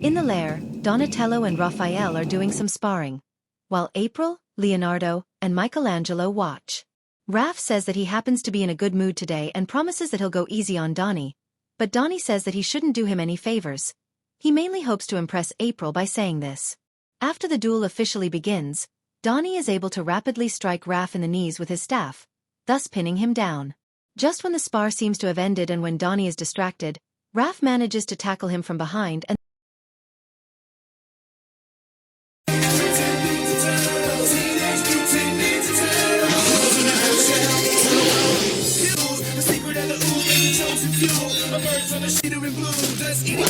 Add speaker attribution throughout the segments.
Speaker 1: In the lair, Donatello and Raphael are doing some sparring, while April, Leonardo, and Michelangelo watch. Raph says that he happens to be in a good mood today and promises that he'll go easy on Donnie, but Donnie says that he shouldn't do him any favors. He mainly hopes to impress April by saying this. After the duel officially begins, Donnie is able to rapidly strike Raph in the knees with his staff, thus pinning him down. Just when the spar seems to have ended and when Donnie is distracted, Raph manages to tackle him from behind and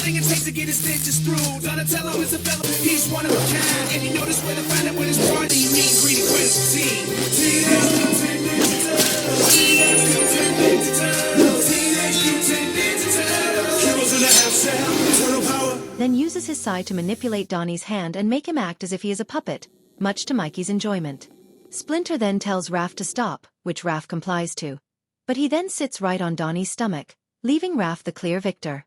Speaker 2: anything it takes to get his stitches through. Donatello is a fellow, he's one of a kind. And you notice where to find out what his party mean. Greedy Quest team. Teenage Mutant Ninja Turtles. Teenage Mutant Ninja Turtles. Teenage Mutant Ninja Turtles. Heroes in the half shell. Turtle power.
Speaker 1: Then uses his sai to manipulate Donnie's hand and make him act as if he is a puppet, much to Mikey's enjoyment. Splinter then tells Raph to stop, which Raph complies to. But he then sits right on Donnie's stomach, leaving Raph the clear victor.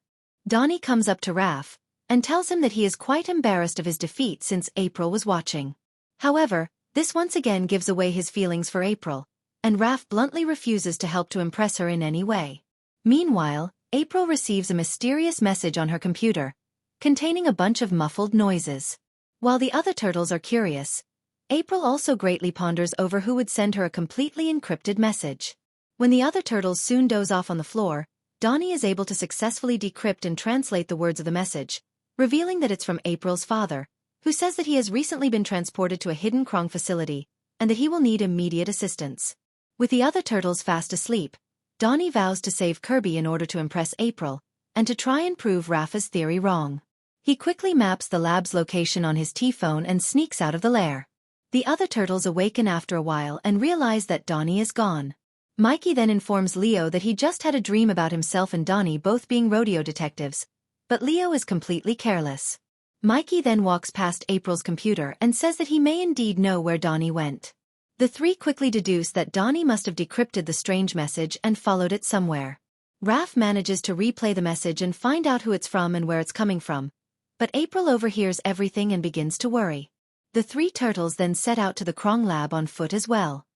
Speaker 1: Donnie comes up to Raph and tells him that he is quite embarrassed of his defeat since April was watching. However, this once again gives away his feelings for April, and Raph bluntly refuses to help to impress her in any way. Meanwhile, April receives a mysterious message on her computer, containing a bunch of muffled noises. While the other turtles are curious, April also greatly ponders over who would send her a completely encrypted message. When the other turtles soon doze off on the floor, Donnie is able to successfully decrypt and translate the words of the message, revealing that it's from April's father, who says that he has recently been transported to a hidden Krong facility, and that he will need immediate assistance. With the other turtles fast asleep, Donnie vows to save Kirby in order to impress April, and to try and prove Rapha's theory wrong. He quickly maps the lab's location on his T-phone and sneaks out of the lair. The other turtles awaken after a while and realize that Donnie is gone. Mikey then informs Leo that he just had a dream about himself and Donnie both being rodeo detectives, but Leo is completely careless. Mikey then walks past April's computer and says that he may indeed know where Donnie went. The three quickly deduce that Donnie must have decrypted the strange message and followed it somewhere. Raph manages to replay the message and find out who it's from and where it's coming from, but April overhears everything and begins to worry. The three turtles then set out to the Krong lab on foot as well.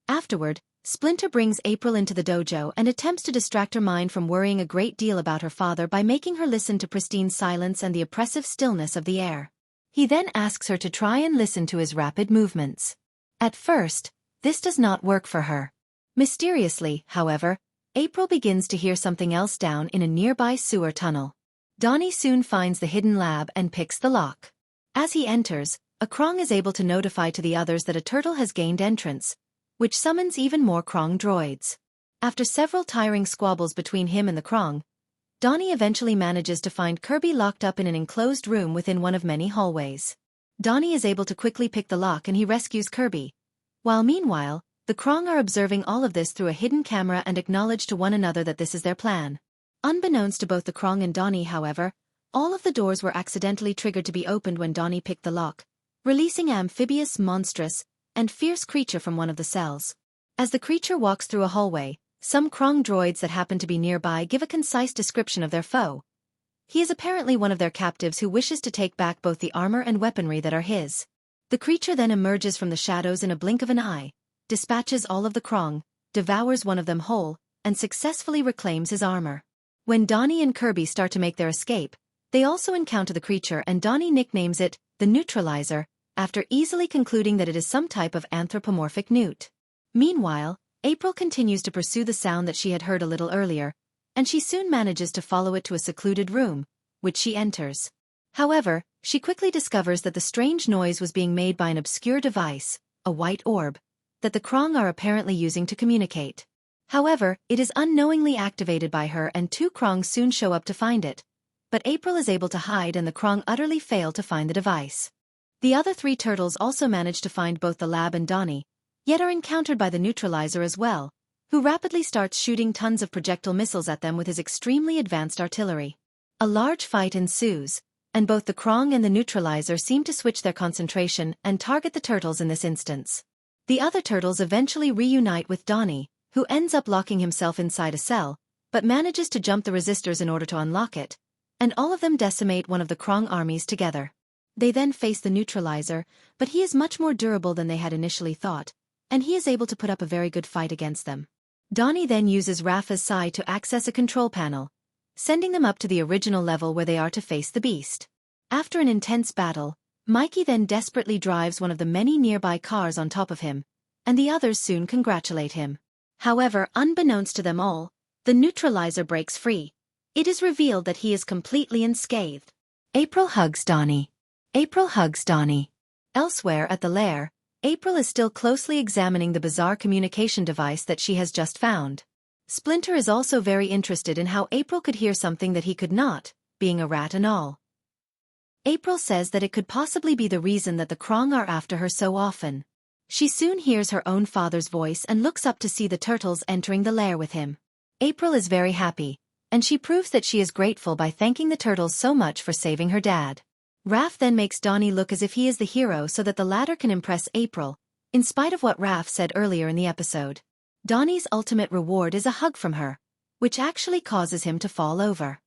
Speaker 1: Afterward, Splinter brings April into the dojo and attempts to distract her mind from worrying a great deal about her father by making her listen to pristine silence and the oppressive stillness of the air. He then asks her to try and listen to his rapid movements. At first, this does not work for her. Mysteriously, however, April begins to hear something else down in a nearby sewer tunnel. Donnie soon finds the hidden lab and picks the lock. As he enters, a Krong is able to notify to the others that a turtle has gained entrance, which summons even more Krong droids. After several tiring squabbles between him and the Krong, Donnie eventually manages to find Kirby locked up in an enclosed room within one of many hallways. Donnie is able to quickly pick the lock and he rescues Kirby, while meanwhile, the Krong are observing all of this through a hidden camera and acknowledge to one another that this is their plan. Unbeknownst to both the Krong and Donnie, however, all of the doors were accidentally triggered to be opened when Donnie picked the lock, releasing an amphibious, monstrous, and fierce creature from one of the cells. As the creature walks through a hallway, some Krong droids that happen to be nearby give a concise description of their foe. He is apparently one of their captives who wishes to take back both the armor and weaponry that are his. The creature then emerges from the shadows in a blink of an eye, dispatches all of the Krong, devours one of them whole, and successfully reclaims his armor. When Donnie and Kirby start to make their escape, they also encounter the creature and Donnie nicknames it the Neutralizer, after easily concluding that it is some type of anthropomorphic newt. Meanwhile, April continues to pursue the sound that she had heard a little earlier, and she soon manages to follow it to a secluded room, which she enters. However, she quickly discovers that the strange noise was being made by an obscure device, a white orb, that the Krong are apparently using to communicate. However, it is unknowingly activated by her and two Krong soon show up to find it, but April is able to hide and the Krong utterly fail to find the device. The other three turtles also manage to find both the lab and Donnie, yet are encountered by the Neutralizer as well, who rapidly starts shooting tons of projectile missiles at them with his extremely advanced artillery. A large fight ensues, and both the Krong and the Neutralizer seem to switch their concentration and target the turtles in this instance. The other turtles eventually reunite with Donnie, who ends up locking himself inside a cell, but manages to jump the resistors in order to unlock it, and all of them decimate one of the Krong armies together. They then face the Neutralizer, but he is much more durable than they had initially thought, and he is able to put up a very good fight against them. Donnie then uses Rafa's Sai to access a control panel, sending them up to the original level where they are to face the beast. After an intense battle, Mikey then desperately drives one of the many nearby cars on top of him, and the others soon congratulate him. However, unbeknownst to them all, the Neutralizer breaks free. It is revealed that he is completely unscathed. April hugs Donnie. April hugs Donnie. Elsewhere at the lair, April is still closely examining the bizarre communication device that she has just found. Splinter is also very interested in how April could hear something that he could not, being a rat and all. April says that it could possibly be the reason that the Krong are after her so often. She soon hears her own father's voice and looks up to see the turtles entering the lair with him. April is very happy, and she proves that she is grateful by thanking the turtles so much for saving her dad. Raph then makes Donnie look as if he is the hero so that the latter can impress April, in spite of what Raph said earlier in the episode. Donnie's ultimate reward is a hug from her, which actually causes him to fall over.